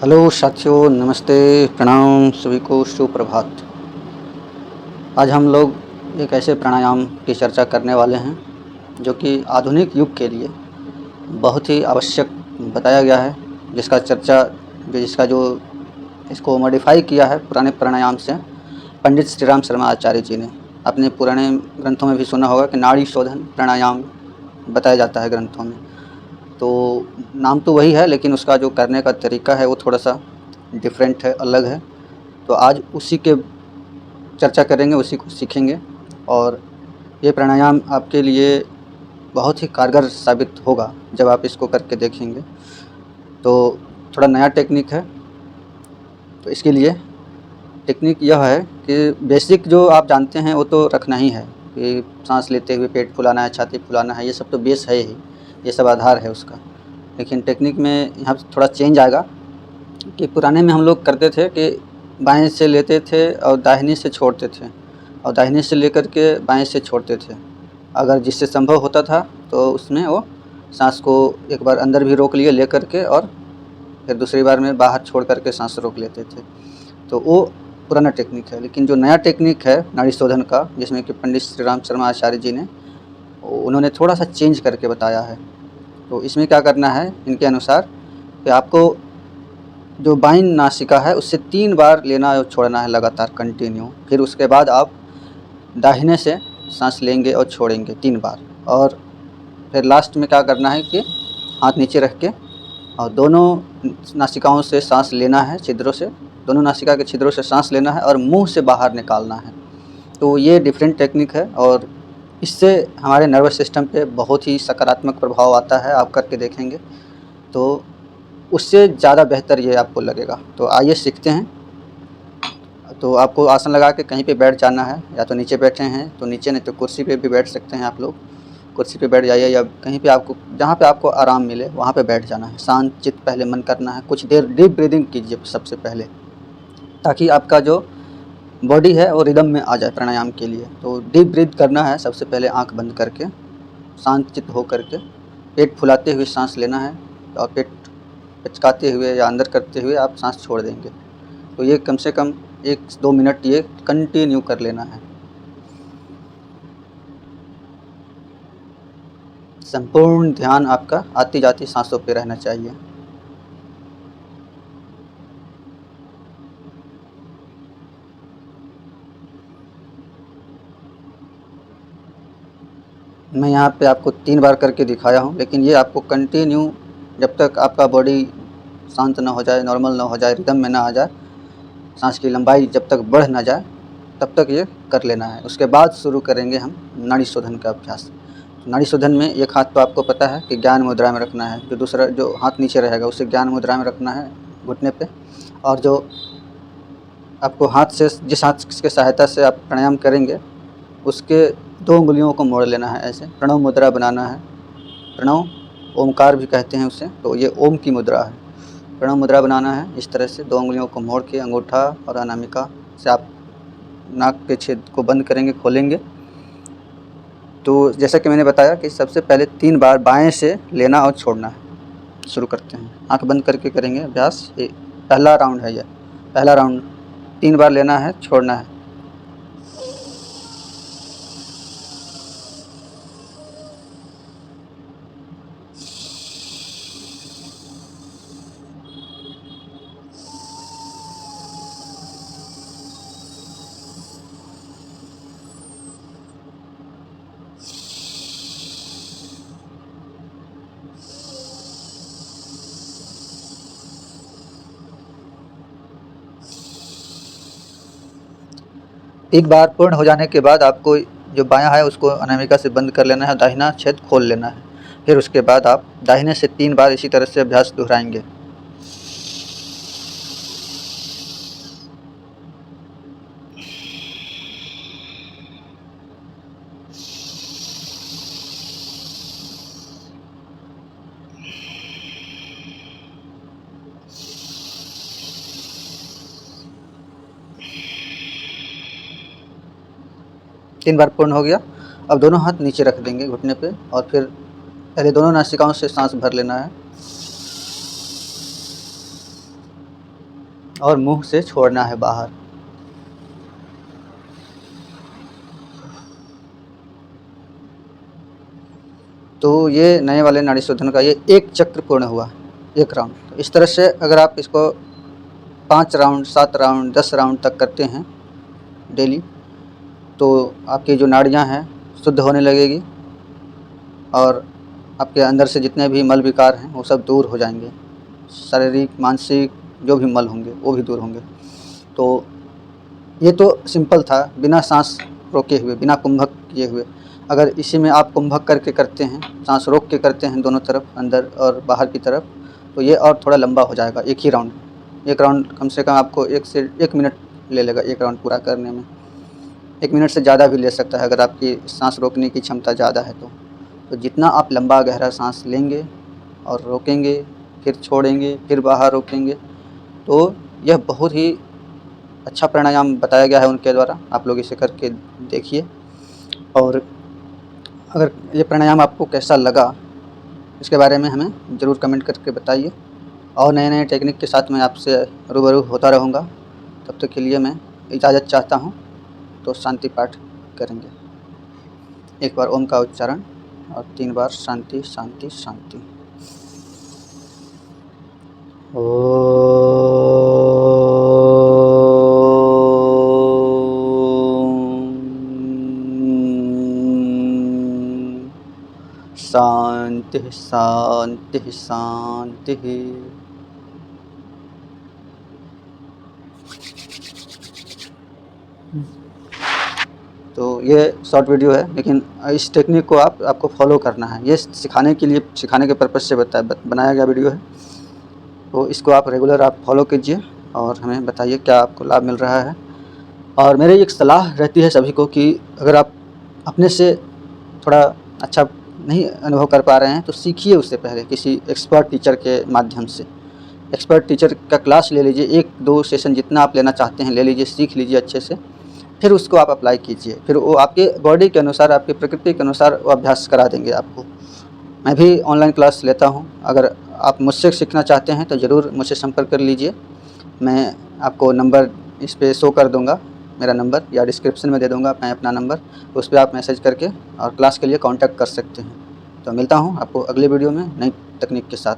Hello साथियों, नमस्ते, प्रणाम, सभी को सुप्रभात। आज हम लोग एक ऐसे प्राणायाम की चर्चा करने वाले हैं जो कि आधुनिक युग के लिए बहुत ही आवश्यक बताया गया है, जिसका जो इसको मॉडिफाई किया है पुराने प्राणायाम से पंडित श्री राम शर्मा आचार्य जी ने। अपने पुराने ग्रंथों में भी सुना होगा कि नाड़ी शोधन प्राणायाम बताया जाता है ग्रंथों में। तो नाम तो वही है, लेकिन उसका जो करने का तरीका है वो थोड़ा सा डिफरेंट है, अलग है। तो आज उसी के चर्चा करेंगे, उसी को सीखेंगे और ये प्राणायाम आपके लिए बहुत ही कारगर साबित होगा जब आप इसको करके देखेंगे। तो थोड़ा नया टेक्निक है, तो इसके लिए टेक्निक यह है कि बेसिक जो आप जानते हैं वो तो रखना ही है कि सांस लेते हुए पेट फुलाना है, छाती फुलाना है, ये सब तो बेस है ही, ये सब आधार है उसका। लेकिन टेक्निक में यहाँ थोड़ा चेंज आएगा कि पुराने में हम लोग करते थे कि बाएं से लेते थे और दाहिने से छोड़ते थे, और दाहिने से लेकर के बाएं से छोड़ते थे। अगर जिससे संभव होता था तो उसमें वो सांस को एक बार अंदर भी रोक लिए लेकर के, और फिर दूसरी बार में बाहर छोड़ करके सांस रोक लेते थे। तो वो पुराना टेक्निक है। लेकिन जो नया टेक्निक है नाड़ी शोधन का, जिसमें कि पंडित श्री राम शर्मा आचार्य जी ने उन्होंने थोड़ा सा चेंज करके बताया है। तो इसमें क्या करना है इनके अनुसार कि आपको जो बाईं नासिका है उससे 3 बार लेना और छोड़ना है लगातार कंटिन्यू। फिर उसके बाद आप दाहिने से सांस लेंगे और छोड़ेंगे 3 बार, और फिर लास्ट में क्या करना है कि हाथ नीचे रख के और दोनों नासिकाओं से सांस लेना है, छिद्रों से, दोनों नासिका के छिद्रों से सांस लेना है और मुंह से बाहर निकालना है। तो ये डिफरेंट टेक्निक है और इससे हमारे नर्वस सिस्टम पे बहुत ही सकारात्मक प्रभाव आता है। आप करके देखेंगे तो उससे ज़्यादा बेहतर ये आपको लगेगा। तो आइए सीखते हैं। तो आपको आसन लगा के कहीं पे बैठ जाना है, या तो नीचे बैठे हैं तो नीचे, नहीं तो कुर्सी पे भी बैठ सकते हैं आप लोग। कुर्सी पे बैठ जाइए या कहीं पे आपको, जहाँ पे आपको आराम मिले वहाँ पे बैठ जाना है। शांत चित्त पहले मन करना है। कुछ देर डीप ब्रीदिंग कीजिए सबसे पहले, ताकि आपका जो बॉडी है वो रिदम में आ जाए प्राणायाम के लिए। तो डीप ब्रीथ करना है सबसे पहले, आँख बंद करके शांत चित्त हो करके पेट फुलाते हुए सांस लेना है, और पेट पिचकाते हुए या अंदर करते हुए आप सांस छोड़ देंगे। तो ये कम से कम 1-2 मिनट ये कंटिन्यू कर लेना है। संपूर्ण ध्यान आपका आती जाती सांसों पे रहना चाहिए। मैं यहाँ पे आपको 3 बार करके दिखाया हूँ, लेकिन ये आपको कंटिन्यू जब तक आपका बॉडी शांत ना हो जाए, नॉर्मल ना हो जाए, रिदम में ना आ जाए, सांस की लंबाई जब तक बढ़ ना जाए, तब तक ये कर लेना है। उसके बाद शुरू करेंगे हम नाड़ी शोधन का अभ्यास। नाड़ी शोधन में एक हाथ तो आपको पता है कि ज्ञान मुद्रा में रखना है, जो दूसरा जो हाथ नीचे रहेगा उसे ज्ञान मुद्रा में रखना है घुटने पे, और जो आपको हाथ से, जिस हाथ की सहायता से आप प्राणायाम करेंगे उसके 2 उंगलियों को मोड़ लेना है, ऐसे प्रणव मुद्रा बनाना है। प्रणव ओमकार भी कहते हैं उसे, तो ये ओम की मुद्रा है। प्रणव मुद्रा बनाना है इस तरह से, 2 उंगलियों को मोड़ के अंगूठा और अनामिका से आप नाक के छेद को बंद करेंगे, खोलेंगे। तो जैसा कि मैंने बताया कि सबसे पहले 3 बार बाएं से लेना और छोड़ना है। शुरू करते हैं, आंख बंद करके करेंगे अभ्यास। ये पहला राउंड है, ये पहला राउंड। 3 बार लेना है, छोड़ना है। एक बार पूर्ण हो जाने के बाद आपको जो बायां है उसको अनामिका से बंद कर लेना है, दाहिना छेद खोल लेना है। फिर उसके बाद आप दाहिने से 3 बार इसी तरह से अभ्यास दोहराएंगे। तीन बार पूर्ण हो गया। अब दोनों हाथ नीचे रख देंगे घुटने पे, और फिर पहले दोनों नासिकाओं से सांस भर लेना है। और मुंह से छोड़ना है बाहर। तो ये नए वाले नाड़ी शोधन का ये एक चक्र पूर्ण हुआ, एक राउंड। तो इस तरह से अगर आप इसको 5 राउंड, 7 राउंड, 10 राउंड तक करते हैं डेली, तो आपकी जो नाड़ियाँ हैं शुद्ध होने लगेगी और आपके अंदर से जितने भी मल विकार हैं वो सब दूर हो जाएंगे। शारीरिक, मानसिक जो भी मल होंगे वो भी दूर होंगे। तो ये तो सिंपल था, बिना सांस रोके हुए, बिना कुंभक किए हुए। अगर इसी में आप कुंभक करके करते हैं, सांस रोक के करते हैं दोनों तरफ, अंदर और बाहर की तरफ, तो ये और थोड़ा लंबा हो जाएगा एक ही राउंड। एक राउंड कम से कम आपको 1 से 1 मिनट ले लेगा एक राउंड पूरा करने में। 1 मिनट से ज़्यादा भी ले सकता है अगर आपकी सांस रोकने की क्षमता ज़्यादा है तो जितना आप लंबा गहरा सांस लेंगे और रोकेंगे, फिर छोड़ेंगे, फिर बाहर रोकेंगे, तो यह बहुत ही अच्छा प्राणायाम बताया गया है उनके द्वारा। आप लोग इसे करके देखिए और अगर ये प्राणायाम आपको कैसा लगा इसके बारे में हमें ज़रूर कमेंट करके बताइए। और नए नए टेक्निक के साथ मैं आपसे रूबरू होता रहूँगा। तब तक के लिए मैं इजाज़त चाहता हूँ। तो शांति पाठ करेंगे। एक बार ओम का उच्चारण और 3 बार शांति शांति शांति। शांति शांति शांति। तो ये शॉर्ट वीडियो है, लेकिन इस टेक्निक को आपको फॉलो करना है। ये सिखाने के पर्पज़ से बनाया गया वीडियो है। तो इसको आप रेगुलर फॉलो कीजिए और हमें बताइए क्या आपको लाभ मिल रहा है। और मेरी एक सलाह रहती है सभी को कि अगर आप अपने से थोड़ा अच्छा नहीं अनुभव कर पा रहे हैं तो सीखिए उससे पहले किसी एक्सपर्ट टीचर के माध्यम से। एक्सपर्ट टीचर का क्लास ले लीजिए, 1-2 सेशन जितना आप लेना चाहते हैं ले लीजिए, सीख लीजिए अच्छे से, फिर उसको आप अप्लाई कीजिए। फिर वो आपके बॉडी के अनुसार, आपकी प्रकृति के अनुसार वो अभ्यास करा देंगे आपको। मैं भी ऑनलाइन क्लास लेता हूँ। अगर आप मुझसे सीखना चाहते हैं तो ज़रूर मुझसे संपर्क कर लीजिए। मैं आपको नंबर इस पे शो कर दूँगा, मेरा नंबर, या डिस्क्रिप्शन में दे दूँगा मैं अपना नंबर। तो उस पर आप मैसेज करके और क्लास के लिए कांटेक्ट कर सकते हैं। तो मिलता हूँ आपको अगले वीडियो में नई तकनीक के साथ।